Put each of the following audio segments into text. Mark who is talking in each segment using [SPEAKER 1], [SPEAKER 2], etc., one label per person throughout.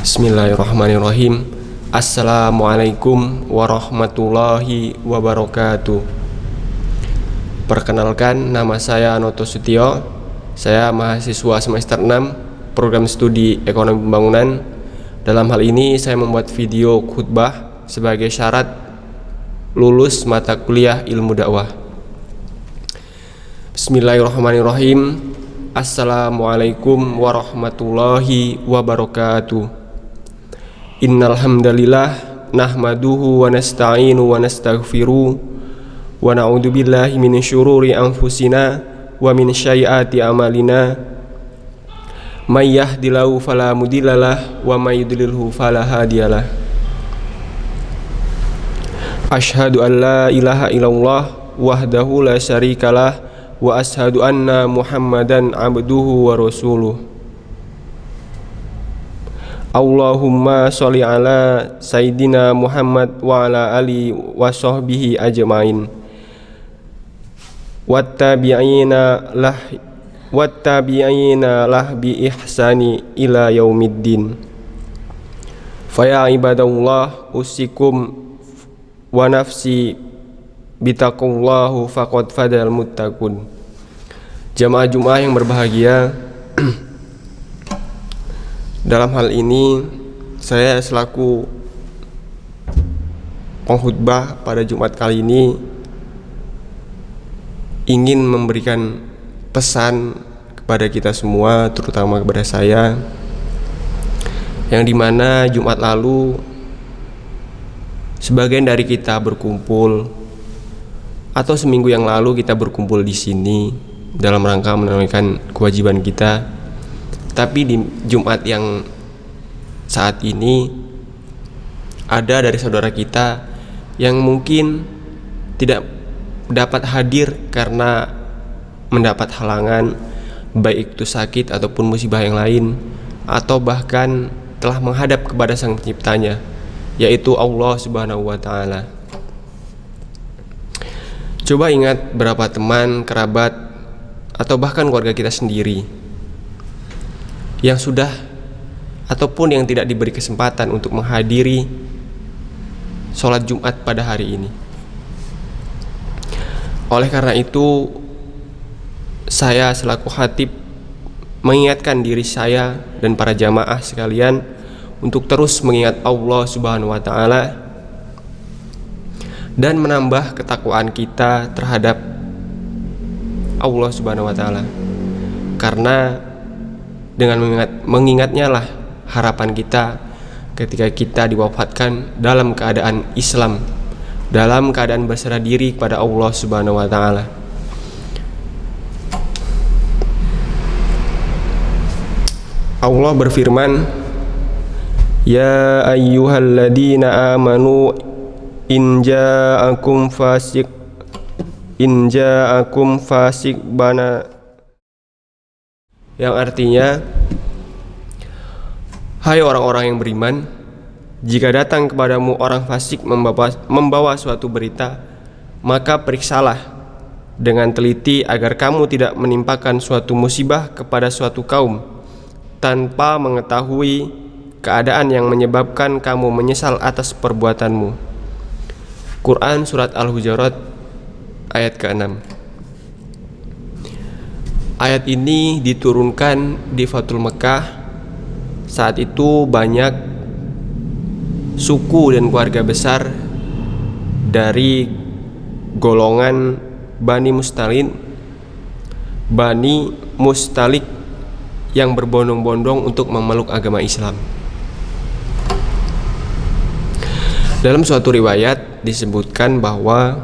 [SPEAKER 1] Bismillahirrahmanirrahim. Assalamualaikum warahmatullahi wabarakatuh. Perkenalkan, nama saya Anoto Sutio. Saya mahasiswa semester 6 program studi Ekonomi Pembangunan. Dalam hal ini saya membuat video khutbah sebagai syarat lulus mata kuliah ilmu dakwah. Bismillahirrahmanirrahim. Assalamualaikum warahmatullahi wabarakatuh. Innal hamdalillah nahmaduhu wa nasta'inu wa nastaghfiruh wa na'udzu billahi min syururi anfusina wa min sayyiati a'malina. May yahdihillahu fala mudhillalah wa may yudlilhu fala hadiyalah. Asyhadu an la ilaha illallah wahdahu la syarikalah wa asyhadu anna Muhammadan abduhu wa rasuluh. Allahumma sholli ala Sayyidina Muhammad wa ala ali wa sahbihi ajmain. Wattabi'ina lah bi ihsani ila yaumiddin. Fa ya ibadallah usikum wa nafsi bitaqullahu faqad fadal muttaqun. Jamaah Jumat yang berbahagia, dalam hal ini saya selaku pengkhutbah pada Jumat kali ini ingin memberikan pesan kepada kita semua, terutama kepada saya, yang dimana Jumat lalu sebagian dari kita berkumpul, atau seminggu yang lalu kita berkumpul di sini dalam rangka menunaikan kewajiban kita. Tapi di Jumat yang saat ini ada dari saudara kita yang mungkin tidak dapat hadir karena mendapat halangan, baik itu sakit ataupun musibah yang lain, atau bahkan telah menghadap kepada Sang Penciptanya, yaitu Allah Subhanahu wa Ta'ala. Coba ingat berapa teman, kerabat, atau bahkan keluarga kita sendiri yang sudah ataupun yang tidak diberi kesempatan untuk menghadiri sholat Jumat pada hari ini. Oleh karena itu, saya selaku khatib mengingatkan diri saya dan para jamaah sekalian untuk terus mengingat Allah Subhanahu wa Ta'ala dan menambah ketakwaan kita terhadap Allah Subhanahu wa Ta'ala. Karena dengan mengingatnya lah harapan kita ketika kita diwafatkan dalam keadaan Islam, dalam keadaan berserah diri kepada Allah Subhanahu wa Ta'ala. Allah berfirman, ya ayyuhalladzina amanu in ja'akum fasik bana, yang artinya, hai orang-orang yang beriman, jika datang kepadamu orang fasik membawa suatu berita, maka periksalah dengan teliti agar kamu tidak menimpakan suatu musibah kepada suatu kaum tanpa mengetahui keadaan yang menyebabkan kamu menyesal atas perbuatanmu. Quran Surat Al-Hujurat ayat ke-6. Ayat ini diturunkan di Fathul Mekah. Saat itu banyak suku dan keluarga besar dari golongan Bani Mustalik yang berbondong-bondong untuk memeluk agama Islam. Dalam suatu riwayat disebutkan bahwa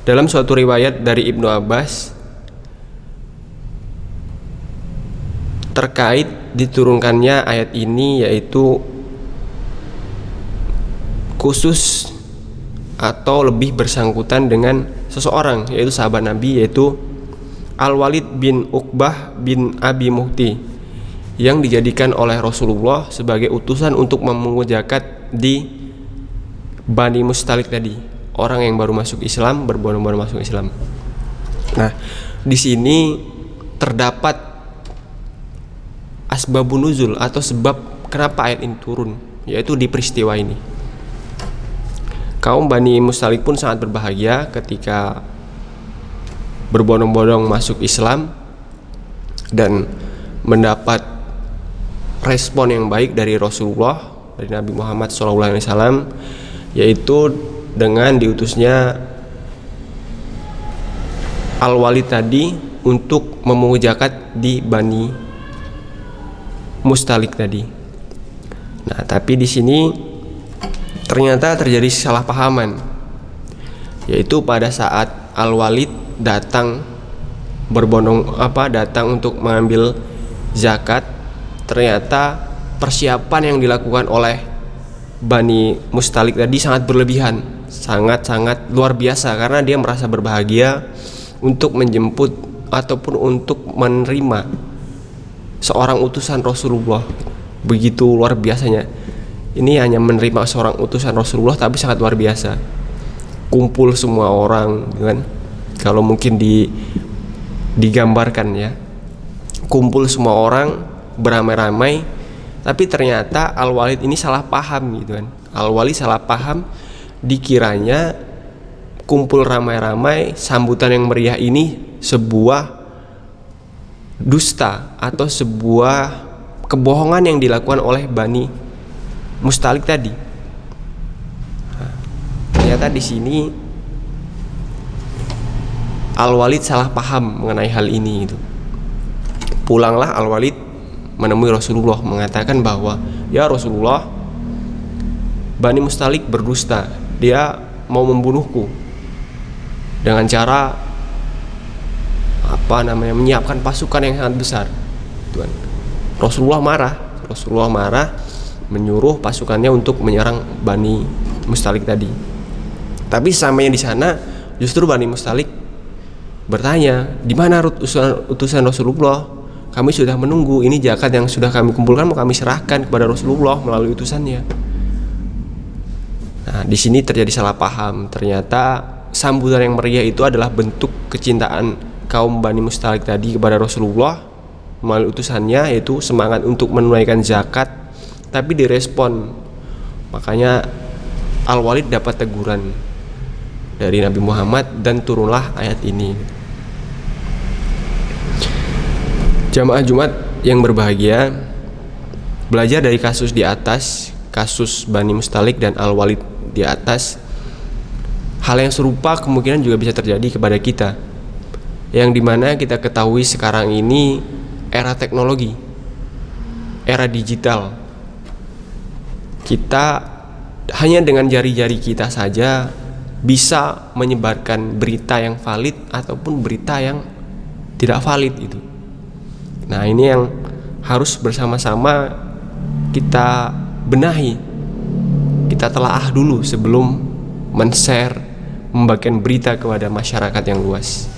[SPEAKER 1] dalam suatu riwayat dari Ibnu Abbas terkait diturunkannya ayat ini, yaitu khusus atau lebih bersangkutan dengan seseorang, yaitu sahabat Nabi, yaitu Al-Walid bin Uqbah bin Abi Muhti, yang dijadikan oleh Rasulullah sebagai utusan untuk memungut zakat di Bani Mustalik tadi, orang yang baru masuk Islam, berbondong-bondong masuk Islam. Nah, di sini terdapat asbabun nuzul atau sebab kenapa ayat ini turun, yaitu di peristiwa ini. Kaum Bani Mustalik pun sangat berbahagia ketika berbondong-bondong masuk Islam dan mendapat respon yang baik dari Rasulullah, dari Nabi Muhammad SAW, yaitu dengan diutusnya Al-Walid tadi untuk memungut zakat di Bani Mustalik tadi. Nah, tapi di sini ternyata terjadi kesalahpahaman, yaitu pada saat Al-Walid datang datang untuk mengambil zakat, ternyata persiapan yang dilakukan oleh Bani Mustalik tadi sangat berlebihan, sangat luar biasa, karena dia merasa berbahagia untuk menjemput ataupun untuk menerima seorang utusan Rasulullah. Begitu luar biasanya. Ini hanya menerima seorang utusan Rasulullah, tapi sangat luar biasa. Kumpul semua orang, kan? Kalau mungkin digambarkan ya, kumpul semua orang beramai-ramai, tapi ternyata Al-Walid ini salah paham gitu kan. Al-Walid salah paham, dikiranya kumpul ramai-ramai sambutan yang meriah ini sebuah dusta atau sebuah kebohongan yang dilakukan oleh Bani Mustalik tadi. Nah, ternyata di sini Al-Walid salah paham mengenai hal ini gitu. Pulanglah Al-Walid menemui Rasulullah, mengatakan bahwa, ya Rasulullah, Bani Mustalik berdusta, dia mau membunuhku dengan cara menyiapkan pasukan yang sangat besar. Tuhan. Rasulullah marah, menyuruh pasukannya untuk menyerang Bani Mustalik tadi. Tapi sampainya di sana, justru Bani Mustalik bertanya, di mana utusan Rasulullah? Kami sudah menunggu, ini zakat yang sudah kami kumpulkan mau kami serahkan kepada Rasulullah melalui utusannya. Nah, di sini terjadi salah paham. Ternyata sambutan yang meriah itu adalah bentuk kecintaan kaum Bani Mustalik tadi kepada Rasulullah melalui utusannya, yaitu semangat untuk menunaikan zakat, tapi direspon. Makanya Al-Walid dapat teguran dari Nabi Muhammad dan turunlah ayat ini. Jamaah Jumat yang berbahagia, belajar dari kasus di atas, kasus Bani Mustalik dan Al-Walid di atas, hal yang serupa kemungkinan juga bisa terjadi kepada kita, yang dimana kita ketahui sekarang ini era teknologi, era digital. Kita hanya dengan jari-jari kita saja bisa menyebarkan berita yang valid ataupun berita yang tidak valid itu. Nah, ini yang harus bersama-sama kita benahi, kita telaah dulu sebelum men-share, membagikan berita kepada masyarakat yang luas.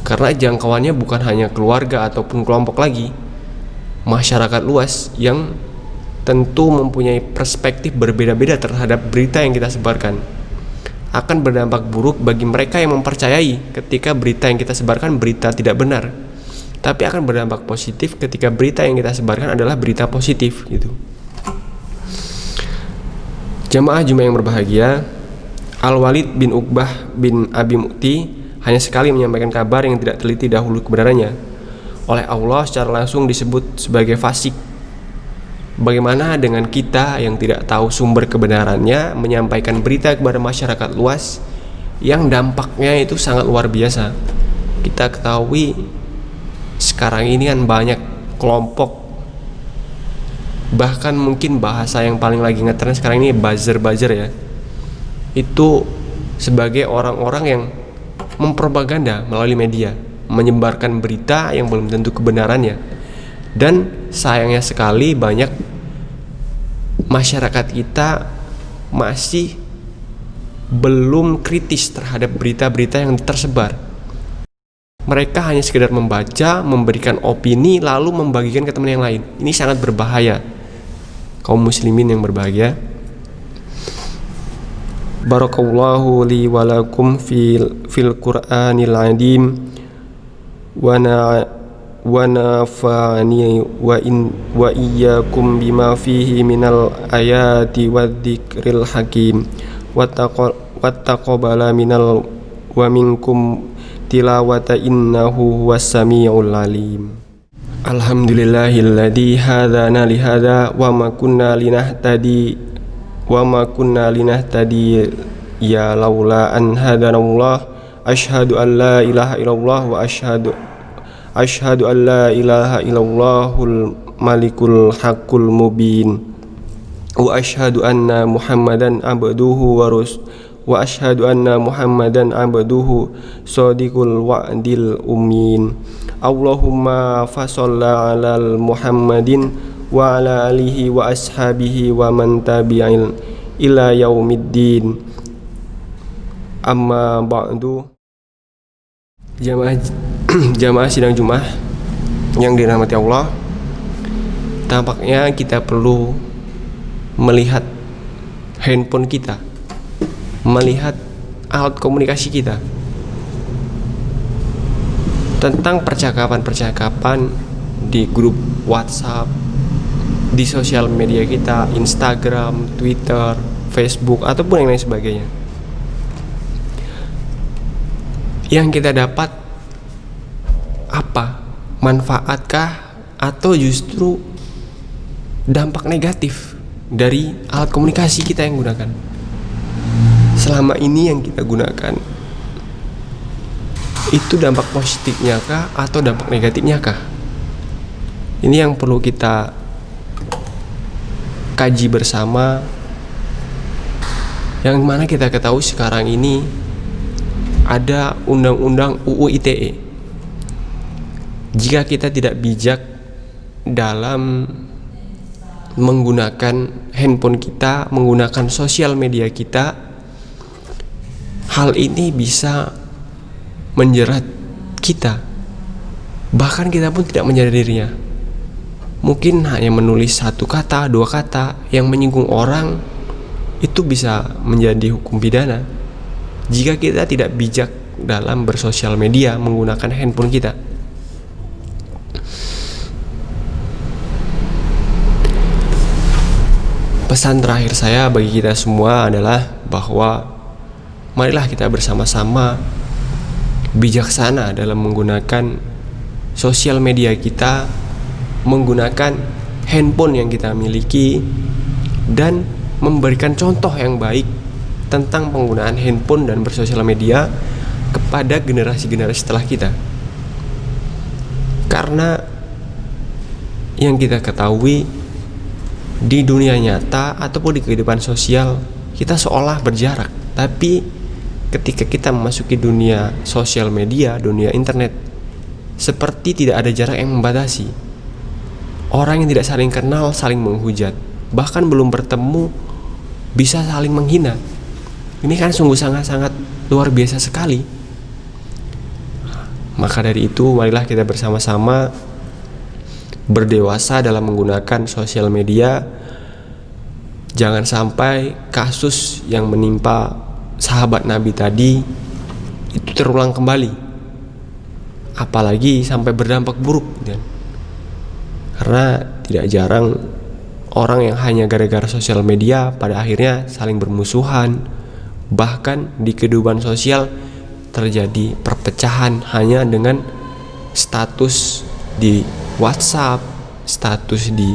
[SPEAKER 1] Karena jangkauannya bukan hanya keluarga ataupun kelompok lagi, masyarakat luas yang tentu mempunyai perspektif berbeda-beda terhadap berita yang kita sebarkan. Akan berdampak buruk bagi mereka yang mempercayai ketika berita yang kita sebarkan berita tidak benar, tapi akan berdampak positif ketika berita yang kita sebarkan adalah berita positif gitu. Jamaah Jumat yang berbahagia, Al-Walid bin Uqbah bin Abi Mu'ti hanya sekali menyampaikan kabar yang tidak teliti dahulu kebenarannya. Oleh Allah secara langsung disebut sebagai fasik. Bagaimana dengan kita yang tidak tahu sumber kebenarannya menyampaikan berita kepada masyarakat luas yang dampaknya itu sangat luar biasa. Kita ketahui sekarang ini kan banyak kelompok, bahkan mungkin bahasa yang paling lagi ngetren sekarang ini buzzer ya. Itu sebagai orang-orang yang mempropaganda melalui media, menyebarkan berita yang belum tentu kebenarannya. Dan sayangnya sekali banyak masyarakat kita masih belum kritis terhadap berita-berita yang tersebar. Mereka hanya sekedar membaca, memberikan opini, lalu membagikan ke teman yang lain. Ini sangat berbahaya. Kaum muslimin yang berbahagia, barakallahu li walakum fil Qur'anil azim wa wa nafa'ani wa iyyakum bima fihi minal ayati waddzikril hakim wattaqabbala minal wa minkum tilawata innahu huwas samiul alim. Alhamdulillahilladzi hadana li hadza wa ma kunna linahtadi ya laula an hadanallah. Asyhadu an la ilaha illallah wa asyhadu an la ilaha illallahul malikul haqqul mubin wa asyhadu anna muhammadan abduhu wa asyhadu anna muhammadan abduhu shadiqul wa'dil umin. Allahumma fasholli ala muhammadin wa ala alihi wa ashabihi wa man tabi'il ila yaumiddin. Amma ba'du. Jamaah sidang Jumat yang dirahmati Allah, tampaknya kita perlu melihat handphone kita, melihat alat komunikasi kita, tentang percakapan-percakapan di grup WhatsApp, di sosial media kita, Instagram, Twitter, Facebook, ataupun yang lain sebagainya. Yang kita dapat apa? Manfaatkah atau justru dampak negatif dari alat komunikasi kita yang gunakan? Selama ini yang kita gunakan itu dampak positifnya kah atau dampak negatifnya kah? Ini yang perlu kita kaji bersama, yang mana kita ketahui sekarang ini ada undang-undang UU ITE. Jika kita tidak bijak dalam menggunakan handphone kita, menggunakan sosial media kita, hal ini bisa menjerat kita. Bahkan kita pun tidak menyadarinya. Mungkin hanya menulis satu kata, dua kata yang menyinggung orang, itu bisa menjadi hukum pidana jika kita tidak bijak dalam bersosial media menggunakan handphone kita. Pesan terakhir saya bagi kita semua adalah bahwa marilah kita bersama-sama bijaksana dalam menggunakan sosial media kita, menggunakan handphone yang kita miliki, dan memberikan contoh yang baik tentang penggunaan handphone dan bersosial media kepada generasi-generasi setelah kita. Karena yang kita ketahui di dunia nyata ataupun di kehidupan sosial kita seolah berjarak, tapi ketika kita memasuki dunia sosial media, dunia internet, seperti tidak ada jarak yang membatasi. Orang yang tidak saling kenal saling menghujat, bahkan belum bertemu bisa saling menghina. Ini kan sungguh sangat-sangat luar biasa sekali. Maka dari itu, marilah kita bersama-sama berdewasa dalam menggunakan sosial media. Jangan sampai kasus yang menimpa sahabat Nabi tadi itu terulang kembali, apalagi sampai berdampak buruk. Karena tidak jarang orang yang hanya gara-gara sosial media pada akhirnya saling bermusuhan. Bahkan di kehidupan sosial terjadi perpecahan hanya dengan status di WhatsApp, status di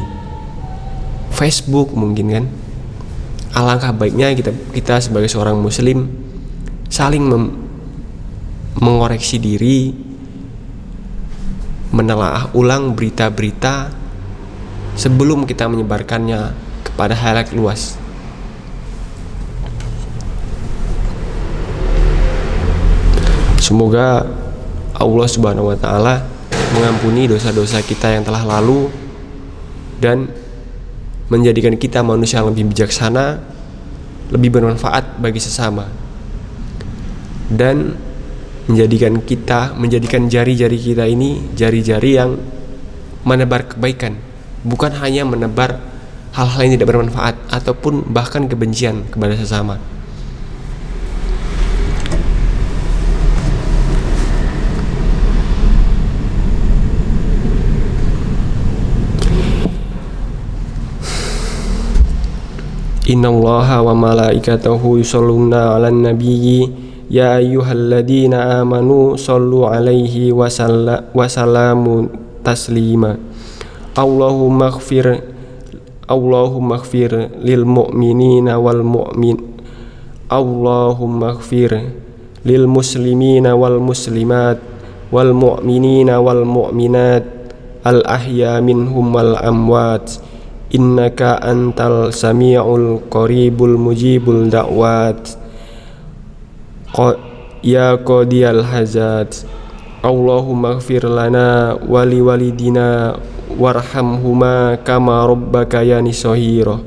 [SPEAKER 1] Facebook mungkin kan. Alangkah baiknya kita sebagai seorang muslim saling mengoreksi diri, menelaah ulang berita-berita sebelum kita menyebarkannya kepada halayak luas. Semoga Allah Subhanahu wa Ta'ala mengampuni dosa-dosa kita yang telah lalu dan menjadikan kita manusia yang lebih bijaksana, lebih bermanfaat bagi sesama, dan menjadikan jari-jari kita ini jari-jari yang menebar kebaikan, bukan hanya menebar hal-hal yang tidak bermanfaat ataupun bahkan kebencian kepada sesama. Innallaha wa malaikatahu yusholluna 'alan nabiyyi ya ayyuhalladzina amanu shollu 'alaihi wa sallamu taslima. Allahumma ighfir lil mu'minina wal Allahumma ighfir lil muslimina wal muslimat wal mu'minina wal mu'minat al ahya minhum wal amwat innaka antal sami'ul qaribul mujibul da'wat ya qadiyal hajat. Allahumma ighfir lana wa liwalidina warhamhuma kama rabbayani shaghira.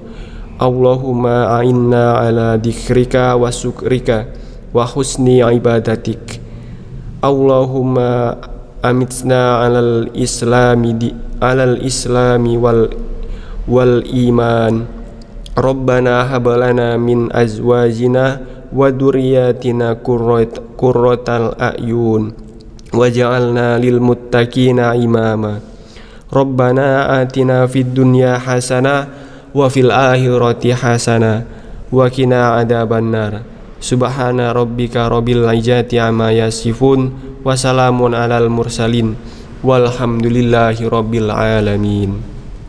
[SPEAKER 1] Allahumma a'inna ala dzikrika wa syukrika wa husni ibadatik. Allahumma amitna alal islami wal iman. Rabbana hablana min azwajina wa dzurriyyatina qurratal a'yun waj'alna lil muttaqina imama. Rabbana atina fid dunya hasanah wa fil akhirati hasanah wa qina adzabannar. Subhana rabbika rabbil izzati amma yasifun wa salamun alal mursalin walhamdulillahi rabbil alamin.